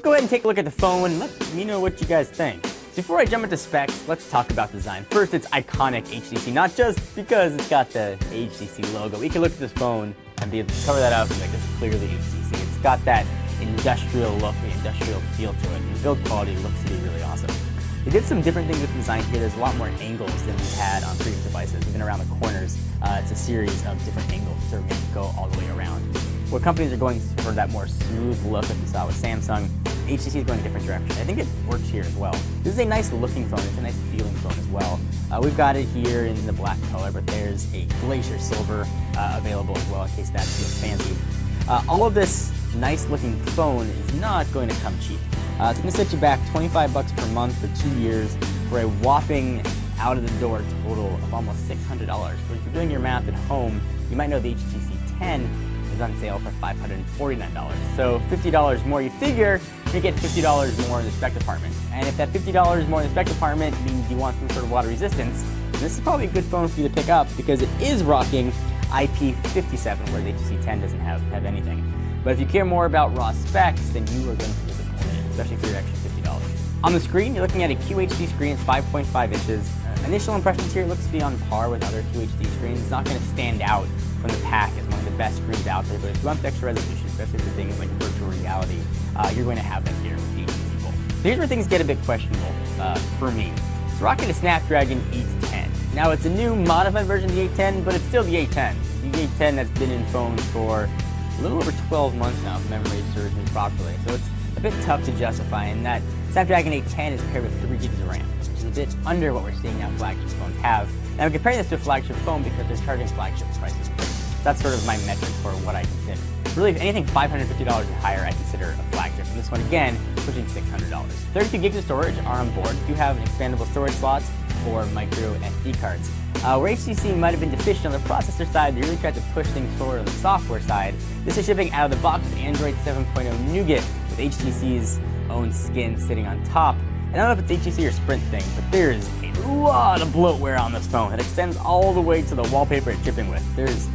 go ahead and take a look at the phone and let me know what you guys think. Before I jump into specs, let's talk about design. First, it's iconic HTC, not just because it's got the HTC logo. We can look at this phone and be able to cover that up and be like, this is clearly HTC. It's got that industrial look, the industrial feel to it. The build quality looks to be really awesome. We did some different things with the design here. There's a lot more angles than we've had on previous devices. Even around the corners, it's a series of different angles to really go all the way around. Where companies are going for that more smooth look that we saw with Samsung, HTC is going a different direction. I think it works here as well. This is a nice looking phone. It's a nice feeling phone as well. We've got it here in the black color, but there's a glacier silver available as well in case that feels fancy. All of this nice looking phone is not going to come cheap. It's going to set you back $25 per month for 2 years for a whopping out of the door total of almost $600. But if you're doing your math at home, you might know the HTC 10 is on sale for $549. So $50 more, you figure you get $50 more in the spec department. And if that $50 more in the spec department means you want some sort of water resistance, this is probably a good phone for you to pick up because it is rocking IP57, where the HTC 10 doesn't have anything. But if you care more about raw specs, then you are going to be disappointed, especially for your extra $50. On the screen, you're looking at a QHD screen. It's 5.5 inches. Initial impressions here looks to be on par with other QHD screens. It's not going to stand out from the pack as one of the best screens out there, but if you want the extra resolution, especially for things like virtual reality, you're going to have that here with the HTC Bolt. So here's where things get a bit questionable for me. It's rocking a Snapdragon 810. Now it's a new modified version of the 810, but it's still the 810. The 810 that's been in phones for a little over 12 months now, if memory serves me properly. So it's a bit tough to justify, and that Snapdragon 810 is paired with 3 GB of RAM, which is a bit under what we're seeing now flagship phones have. And I'm comparing this to a flagship phone because they're charging flagship prices. That's sort of my metric for what I consider. Really, if anything $550 and higher, I consider a flagship. And this one, again, pushing $600. 32 gigs of storage are on board. You do have an expandable storage slots for micro SD cards. Where HTC might have been deficient on the processor side, they really tried to push things forward on the software side. This is shipping out of the box with Android 7.0 Nougat, with HTC's own skin sitting on top. And I don't know if it's HTC or Sprint thing, but there's a lot of bloatware on this phone. It extends all the way to the wallpaper it's shipping with. There's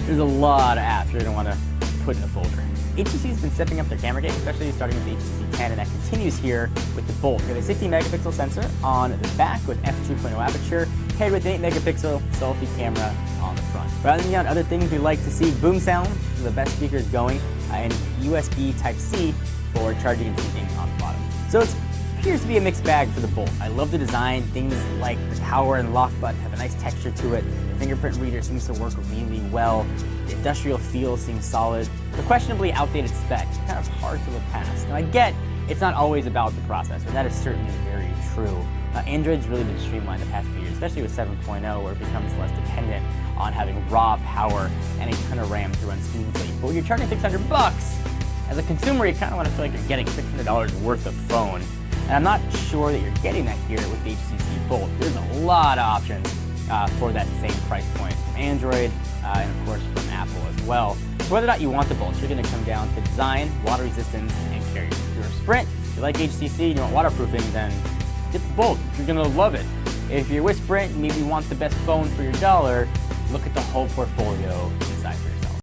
a lot of apps you're going to want to put in a folder. HTC's been stepping up their camera game, especially starting with the HTC 10, and that continues here with the Bolt. We have a 60 megapixel sensor on the back with f2.0 aperture, paired with an 8 megapixel selfie camera on the front. Rather than on other things we like to see, boom sound, the best speakers going, and USB Type-C for charging and syncing on the bottom. So it appears to be a mixed bag for the Bolt. I love the design. Things like the power and lock button have a nice texture to it. The fingerprint reader seems to work really well. The industrial feel seems solid. The questionably outdated specs are kind of hard to look past. Now I get it's not always about the processor, and that is certainly very true. Android's really been streamlined the past few years, especially with 7.0, where it becomes less dependent on having raw power and a ton of RAM to run smoothly. But when you're charging $600, as a consumer, you kind of want to feel like you're getting $600 worth of phone. And I'm not sure that you're getting that here with the HTC Bolt. There's a lot of options for that same price point from Android and of course from Apple as well. So whether or not you want the Bolt, you're going to come down to design, water resistance, and carrier. If you're a Sprint, if you like HTC and you want waterproofing, then get the Bolt. You're going to love it. If you're with Sprint and maybe you want the best phone for your dollar, look at the whole portfolio.